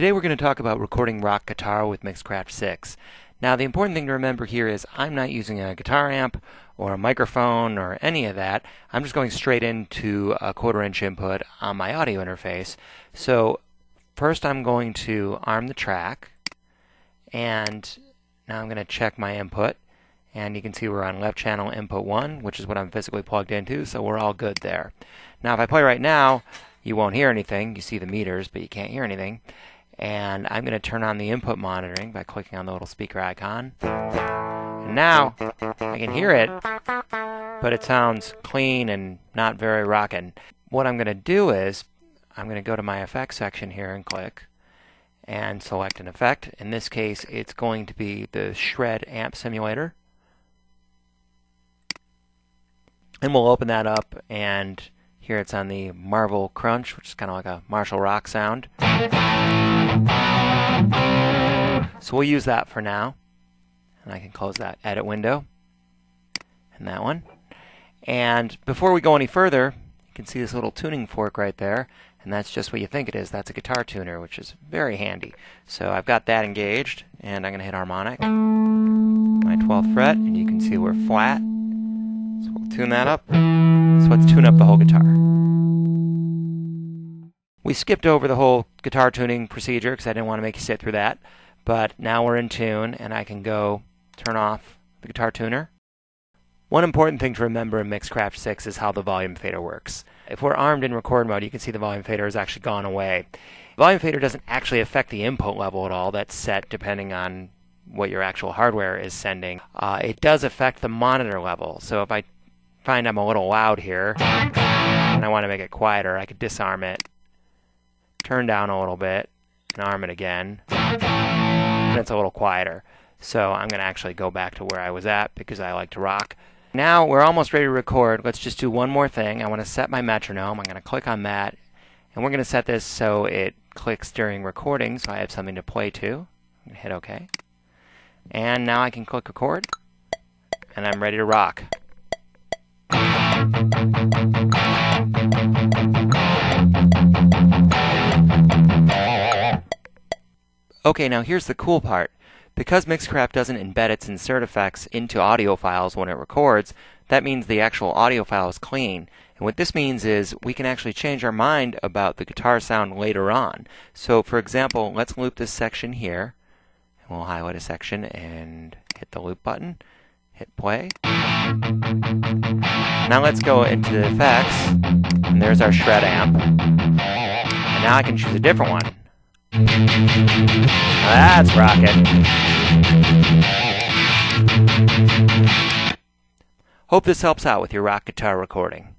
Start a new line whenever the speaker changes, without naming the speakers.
Today we're going to talk about recording rock guitar with Mixcraft 6. Now the important thing to remember here is I'm not using a guitar amp or a microphone or any of that. I'm just going straight into a 1/4 inch input on my audio interface. So first I'm going to arm the track, and now I'm going to check my input, and you can see we're on left channel input 1, which is what I'm physically plugged into, so we're all good there. Now if I play right now, you won't hear anything. You see the meters, but you can't hear anything. And I'm going to turn on the input monitoring by clicking on the little speaker icon. And now I can hear it, but it sounds clean and not very rockin'. What I'm going to do is I'm going to go to my effects section here and click and select an effect. In this case, it's going to be the Shred Amp Simulator. And we'll open that up, and here it's on the Marvel Crunch, which is kind of like a martial rock sound. So we'll use that for now. And I can close that edit window and that one. And before we go any further, you can see this little tuning fork right there, and that's just what you think it is. That's a guitar tuner, which is very handy. So I've got that engaged, and I'm going to hit harmonic, my 12th fret, and you can see we're flat. So we'll tune that up. So let's tune up the whole guitar. We skipped over the whole guitar tuning procedure because I didn't want to make you sit through that. But now we're in tune, and I can go turn off the guitar tuner. One important thing to remember in Mixcraft 6 is how the volume fader works. If we're armed in record mode, you can see the volume fader has actually gone away. The volume fader doesn't actually affect the input level at all. That's set depending on what your actual hardware is sending. It does affect the monitor level. So if I find I'm a little loud here and I want to make it quieter, I could disarm it, turn down a little bit, and arm it again, and it's a little quieter. So I'm going to actually go back to where I was at because I like to rock. Now we're almost ready to record. Let's just do one more thing. I want to set my metronome. I'm going to click on that, and we're going to set this so it clicks during recording, so I have something to play to. I'm going to hit OK. And now I can click record, and I'm ready to rock. Okay, now here's the cool part. Because Mixcraft doesn't embed its insert effects into audio files when it records, that means the actual audio file is clean. And what this means is we can actually change our mind about the guitar sound later on. So for example, let's loop this section here. And we'll highlight a section and hit the loop button. Hit play. Now let's go into the effects, and there's our shred amp. And now I can choose a different one. That's rockin'. Hope this helps out with your rock guitar recording.